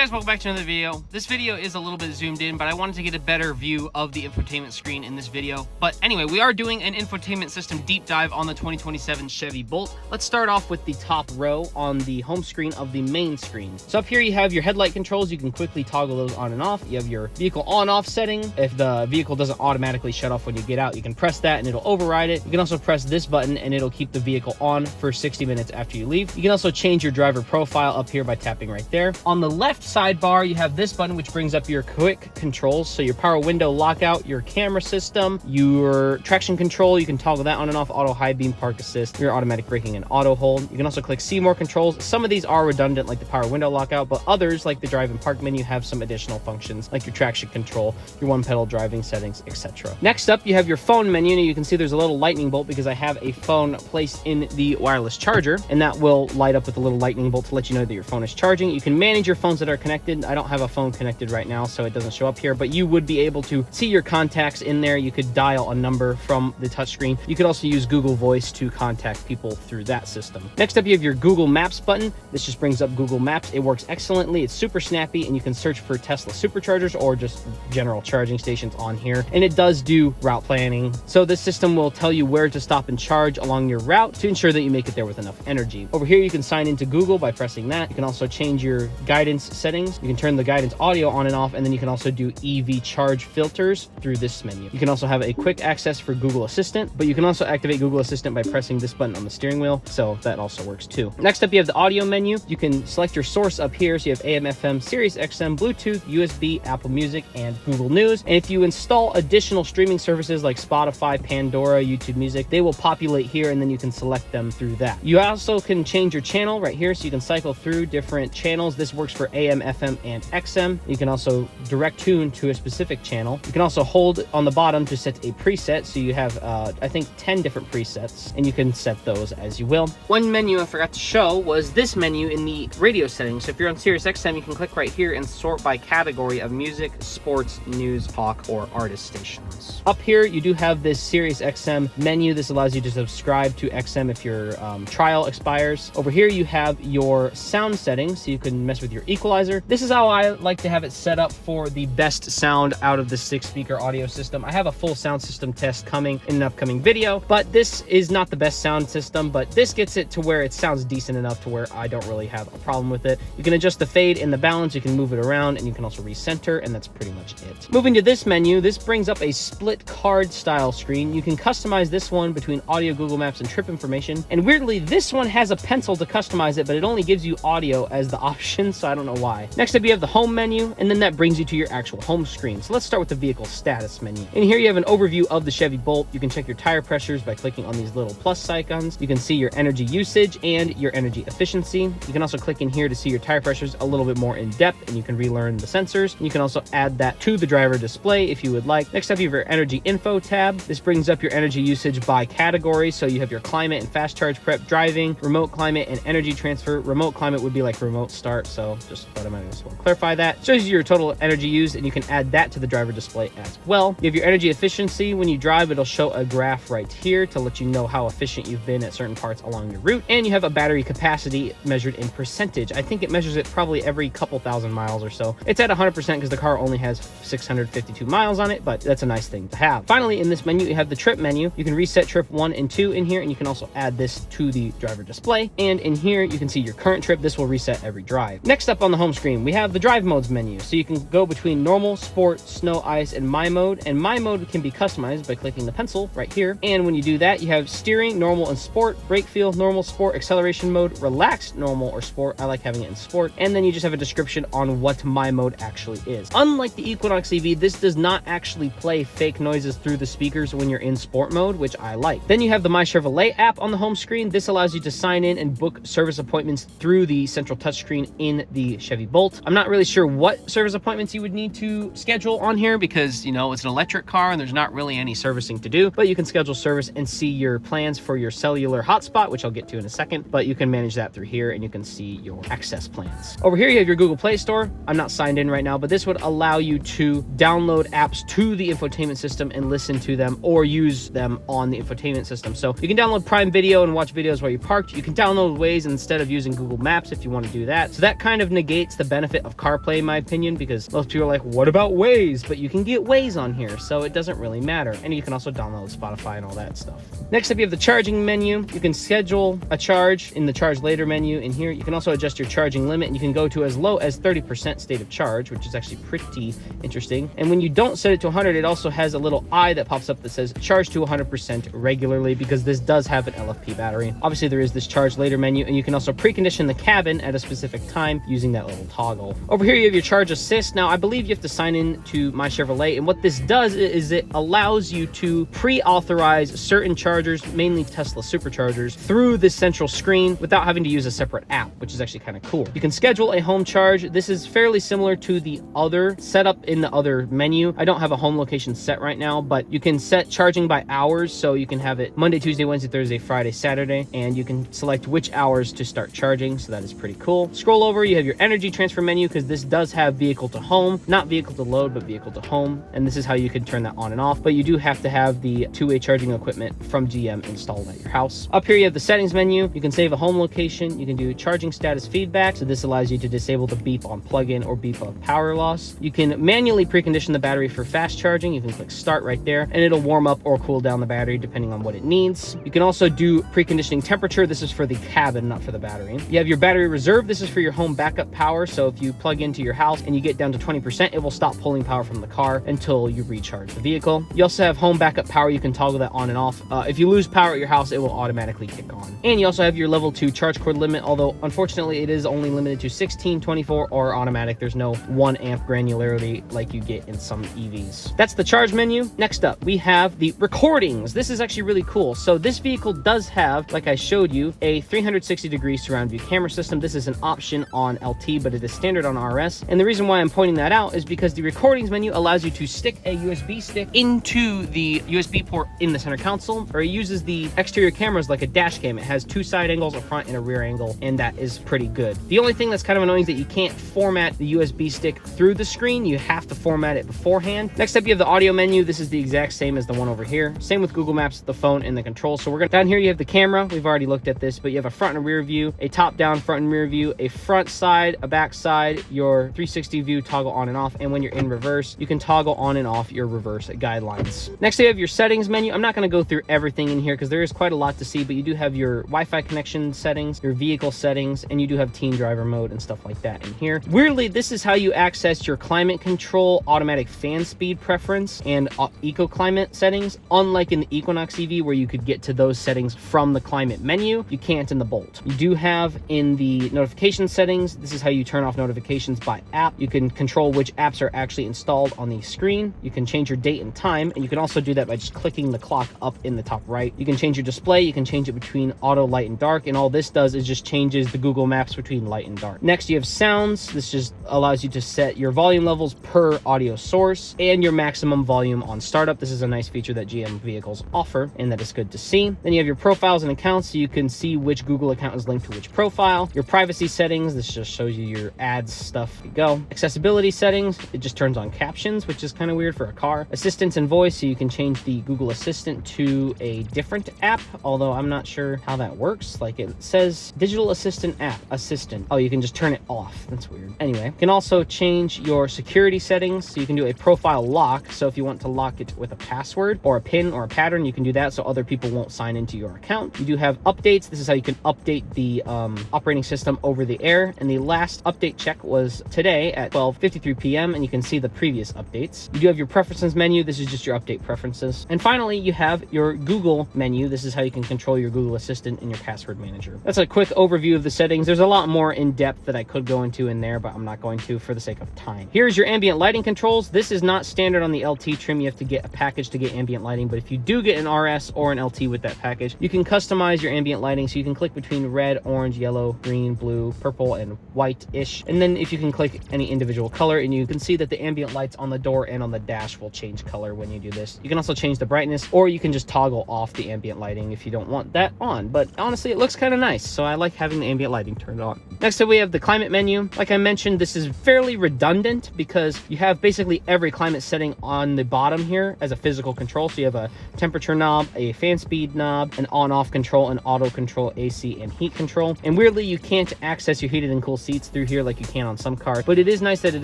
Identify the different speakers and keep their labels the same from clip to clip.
Speaker 1: guys, welcome back to another video. This video is a little bit zoomed in, but I wanted to get a better view of the infotainment screen in this video. But anyway, we are doing an infotainment system deep dive on the 2027 Chevy Bolt. Let's start off with the top row on the home screen of the main screen. So up here you have your headlight controls. You can quickly toggle those on and off. You have your vehicle on-off setting. If the vehicle doesn't automatically shut off when you get out, you can press that and it'll override it. You can also press this button and it'll keep the vehicle on for 60 minutes after you leave. You can also change your driver profile up here by tapping right there. On the left sidebar, you have this button, which brings up your quick controls. So your power window lockout, your camera system, your traction control. You can toggle that on and off, auto high beam, park assist, your automatic braking and auto hold. You can also click see more controls. Some of these are redundant, like the power window lockout, but others, like the drive and park menu, have some additional functions, like your traction control, your one pedal driving settings, etc. Next up, you have your phone menu. You can see there's a little lightning bolt because I have a phone placed in the wireless charger, and that will light up with a little lightning bolt to let you know that your phone is charging. You can manage your phones that are connected. I don't have a phone connected right now, so it doesn't show up here, but you would be able to see your contacts in there. You could dial a number from the touchscreen. You could also use Google Voice to contact people through that system. Next up, you have your Google Maps button. This just brings up Google Maps. It works excellently. It's super snappy, and you can search for Tesla superchargers or just general charging stations on here. And it does do route planning. So this system will tell you where to stop and charge along your route to ensure that you make it there with enough energy. Over here, you can sign into Google by pressing that. You can also change your guidance settings. You can turn the guidance audio on and off, and then you can also do EV charge filters through this menu. You can also have a quick access for Google Assistant, but you can also activate Google Assistant by pressing this button on the steering wheel, so that also works too. Next up, you have the audio menu. You can select your source up here, so you have AM, FM, Sirius XM, Bluetooth, USB, Apple Music, and Google News. And if you install additional streaming services like Spotify, Pandora, YouTube Music, they will populate here, and then you can select them through that. You also can change your channel right here, so you can cycle through different channels. This works for AM, FM, and XM. You can also direct tune to a specific channel. You can also hold on the bottom to set a preset, so you have I think 10 different presets, and you can set those as you will. One menu I forgot to show was this menu in the radio settings. So if you're on Sirius XM, you can click right here and sort by category of music, sports, news, talk, or artist stations. Up here, you do have this Sirius XM menu. This allows you to subscribe to XM if your trial expires. Over here, you have your sound settings, so you can mess with your equalizer. This is how I like to have it set up for the best sound out of the 6-speaker audio system. I have a full sound system test coming in an upcoming video, but this is not the best sound system, but this gets it to where it sounds decent enough to where I don't really have a problem with it. You can adjust the fade and the balance, you can move it around, and you can also recenter, and that's pretty much it. Moving to this menu, this brings up a split card style screen. You can customize this one between audio, Google Maps, and trip information, and weirdly, this one has a pencil to customize it, but it only gives you audio as the option, so I don't know why. Next up, you have the home menu, and then that brings you to your actual home screen. So let's start with the vehicle status menu. In here, you have an overview of the Chevy Bolt. You can check your tire pressures by clicking on these little plus icons. You can see your energy usage and your energy efficiency. You can also click in here to see your tire pressures a little bit more in depth, and you can relearn the sensors. You can also add that to the driver display if you would like. Next up, you have your energy info tab. This brings up your energy usage by category. So you have your climate and fast charge prep driving, remote climate and energy transfer. Remote climate would be like remote start, so just thought I might as well clarify that. Shows you your total energy used, and you can add that to the driver display as well. You have your energy efficiency. When you drive, it'll show a graph right here to let you know how efficient you've been at certain parts along your route. And you have a battery capacity measured in percentage. I think it measures it probably every couple thousand miles or so. It's at 100% because the car only has 652 miles on it, but that's a nice thing to have. Finally, in this menu, you have the trip menu. You can reset trip 1 and 2 in here, and you can also add this to the driver display. And in here, you can see your current trip. This will reset every drive. Next up on the home screen, we have the drive modes menu. So you can go between normal, sport, snow, ice, and my mode. And my mode can be customized by clicking the pencil right here. And when you do that, you have steering, normal, and sport, brake feel, normal, sport, acceleration mode, relaxed, normal, or sport. I like having it in sport. And then you just have a description on what my mode actually is. Unlike the Equinox EV, this does not actually play fake noises through the speakers when you're in sport mode, which I like. Then you have the My Chevrolet app on the home screen. This allows you to sign in and book service appointments through the central touchscreen in the Chevy Bolt. I'm not really sure what service appointments you would need to schedule on here because, you know, it's an electric car and there's not really any servicing to do, but you can schedule service and see your plans for your cellular hotspot, which I'll get to in a second, but you can manage that through here and you can see your access plans. Over here, you have your Google Play Store. I'm not signed in right now, but this would allow you to download apps to the infotainment system and listen to them or use them on the infotainment system. So you can download Prime Video and watch videos while you parked. You can download Waze instead of using Google Maps if you want to do that. So that kind of negates negates the benefit of CarPlay, in my opinion, because most people are like, what about Waze? But you can get Waze on here, so it doesn't really matter. And you can also download Spotify and all that stuff. Next up, you have the charging menu. You can schedule a charge in the charge later menu in here. You can also adjust your charging limit, and you can go to as low as 30% state of charge, which is actually pretty interesting. And when you don't set it to 100, it also has a little eye that pops up that says charge to 100% regularly, because this does have an LFP battery. Obviously, there is this charge later menu, and you can also precondition the cabin at a specific time using that little toggle. Over here, you have your charge assist. Now, I believe you have to sign in to My Chevrolet, and what this does is it allows you to pre-authorize certain chargers, mainly Tesla superchargers, through this central screen without having to use a separate app, which is actually kind of cool. You can schedule a home charge. This is fairly similar to the other setup in the other menu. I don't have a home location set right now, but you can set charging by hours, so you can have it Monday, Tuesday, Wednesday, Thursday, Friday, Saturday, and you can select which hours to start charging, so that is pretty cool. Scroll over, you have your energy transfer menu, because this does have vehicle to home, not vehicle to load, but vehicle to home, and this is how you can turn that on and off, but you do have to have the two-way charging equipment from GM installed at your house. Up here, you have the settings menu. You can save a home location. You can do charging status feedback, so this allows you to disable the beep on plug-in or beep of power loss. You can manually precondition the battery for fast charging. You can click start right there, and it'll warm up or cool down the battery depending on what it needs. You can also do preconditioning temperature. This is for the cabin, not for the battery. You have your battery reserve. This is for your home backup power, so if you plug into your house and you get down to 20%, it will stop pulling power from the car until you recharge the vehicle. You also have home backup power. You can toggle that on and off. If you lose power at your house, it will automatically kick on. And you also have your level 2 charge cord limit, although unfortunately it is only limited to 16, 24, or automatic. There's no 1 amp granularity like you get in some EVs. That's the charge menu. Next up, we have the recordings. This is actually really cool. So this vehicle does have, like I showed you, a 360-degree surround view camera system. This is an option on LT, but it is standard on RS. And the reason why I'm pointing that out is because the recordings menu allows you to stick a USB stick into the USB port in the center console, or it uses the exterior cameras like a dash cam. It has 2 side angles, a front and a rear angle, and that is pretty good. The only thing that's kind of annoying is that you can't format the USB stick through the screen. You have to format it beforehand. Next up, you have the audio menu. This is the exact same as the one over here. Same with Google Maps, the phone, and the controls. So we're gonna, down here you have the camera. We've already looked at this, but you have a front and rear view, a top-down front and rear view, a front side, a back side, your 360 view toggle on and off, and when you're in reverse, you can toggle on and off your reverse guidelines. Next, you have your settings menu. I'm not gonna go through everything in here because there is quite a lot to see, but you do have your Wi-Fi connection settings, your vehicle settings, and you do have teen driver mode and stuff like that in here. Weirdly, this is how you access your climate control, automatic fan speed preference, and eco climate settings. Unlike in the Equinox EV where you could get to those settings from the climate menu, you can't in the Bolt. You do have in the notification settings, this is how you turn off notifications by app. You can control which apps are actually installed on the screen. You can change your date and time, and you can also do that by just clicking the clock up in the top right. You can change your display. You can change it between auto, light, and dark, and all this does is just changes the Google Maps between light and dark. Next, you have sounds. This just allows you to set your volume levels per audio source and your maximum volume on startup. This is a nice feature that GM vehicles offer, and that is good to see. Then you have your profiles and accounts, so you can see which Google account is linked to which profile. Your privacy settings, this just shows you your ads stuff. There you go. Accessibility settings, it just turns on captions, which is kind of weird for a car. Assistance and voice, so you can change the Google Assistant to a different app, although I'm not sure how that works. Like it says digital assistant app, assistant. Oh, you can just turn it off. That's weird. Anyway, you can also change your security settings, so you can do a profile lock. So if you want to lock it with a password or a pin or a pattern, you can do that so other people won't sign into your account. You do have updates. This is how you can update the operating system over the air. And the last update check was today at 12:53 p.m. and you can see the previous updates. You do have your preferences menu. This is just your update preferences. And finally, you have your Google menu. This is how you can control your Google Assistant and your password manager. That's a quick overview of the settings. There's a lot more in depth that I could go into in there, but I'm not going to for the sake of time. Here's your ambient lighting controls. This is not standard on the LT trim. You have to get a package to get ambient lighting, but if you do get an RS or an LT with that package, you can customize your ambient lighting, so you can click between red, orange, yellow, green, blue, purple, and white-ish. And then if you can click any individual color, and you can see that the ambient lights on the door and on the dash will change color when you do this. You can also change the brightness, or you can just toggle off the ambient lighting if you don't want that on. But honestly, it looks kind of nice, so I like having the ambient lighting turned on. Next up, we have the climate menu. Like I mentioned, this is fairly redundant because you have basically every climate setting on the bottom here as a physical control. So you have a temperature knob, a fan speed knob, an on-off control, an auto control, AC, and heat control. And weirdly, you can't access your heated and cool seats. through here like you can on some cars, but it is nice that it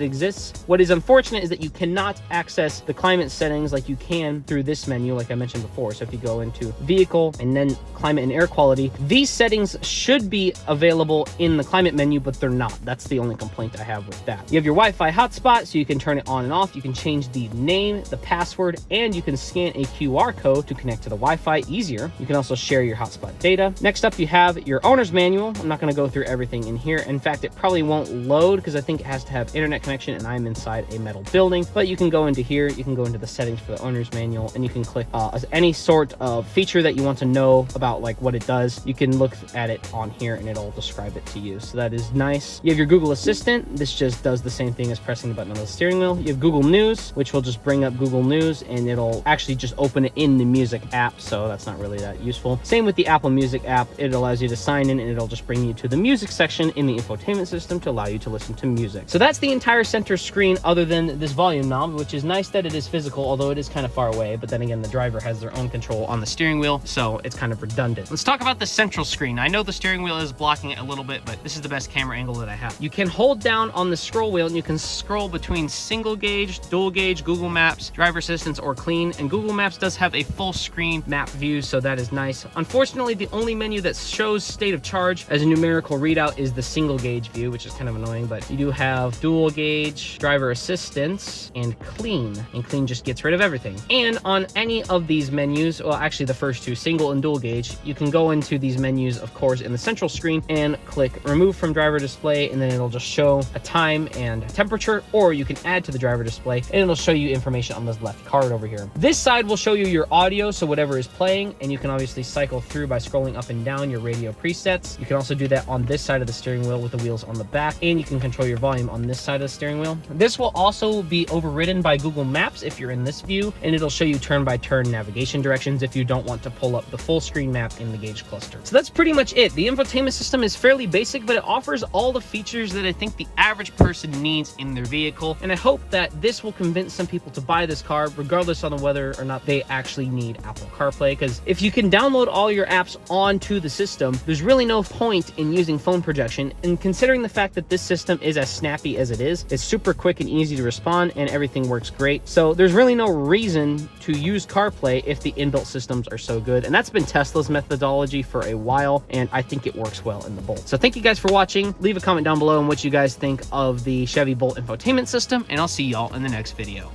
Speaker 1: exists. What is unfortunate is that you cannot access the climate settings like you can through this menu, like I mentioned before. So if you go into vehicle and then climate and air quality, these settings should be available in the climate menu, but they're not. That's the only complaint I have with that. You have your Wi-Fi hotspot, so you can turn it on and off. You can change the name, the password, and you can scan a QR code to connect to the Wi-Fi easier. You can also share your hotspot data. Next up, you have your owner's manual. I'm not going to go through everything in here. In fact, it probably won't load because I think it has to have internet connection and I'm inside a metal building. But you can go into here, you can go into the settings for the owner's manual, and you can click any sort of feature that you want to know about, like what it does. You can look at it on here and it'll describe it to you. So that is nice. You have your Google Assistant. This just does the same thing as pressing the button on the steering wheel. You have Google News, which will just bring up Google News and it'll actually just open it in the music app. So that's not really that useful. Same with the Apple Music app. It allows you to sign in and it'll just bring you to the music section in the infotainment system to allow you to listen to music. So that's the entire center screen other than this volume knob, which is nice that it is physical, although it is kind of far away. But then again, the driver has their own control on the steering wheel, so it's kind of redundant. Let's talk about the central screen. I know the steering wheel is blocking it a little bit, but this is the best camera angle that I have. You can hold down on the scroll wheel and you can scroll between single gauge, dual gauge, Google Maps, driver assistance, or clean. And Google Maps does have a full screen map view, so that is nice. Unfortunately, the only menu that shows state of charge as a numerical readout is the single gauge view, which is kind of annoying, but you do have dual gauge, driver assistance, and clean. And clean just gets rid of everything. And on any of these menus, well, actually the first two, single and dual gauge, you can go into these menus, of course, in the central screen and click remove from driver display, and then it'll just show a time and temperature, or you can add to the driver display and it'll show you information on this left card over here. This side will show you your audio, so whatever is playing, and you can obviously cycle through by scrolling up and down your radio presets. You can also do that on this side of the steering wheel with the wheels on the back, and you can control your volume on this side of the steering wheel. This will also be overridden by Google Maps if you're in this view, and it'll show you turn-by-turn navigation directions if you don't want to pull up the full screen map in the gauge cluster. So that's pretty much it. The infotainment system is fairly basic, but it offers all the features that I think the average person needs in their vehicle, and I hope that this will convince some people to buy this car regardless on whether or not they actually need Apple CarPlay, because if you can download all your apps onto the system, there's really no point in using phone projection. And considering the fact that this system is as snappy as it is, it's super quick and easy to respond and everything works great. So there's really no reason to use CarPlay if the inbuilt systems are so good. And that's been Tesla's methodology for a while, and I think it works well in the Bolt. So thank you guys for watching. Leave a comment down below on what you guys think of the Chevy Bolt infotainment system, and I'll see y'all in the next video.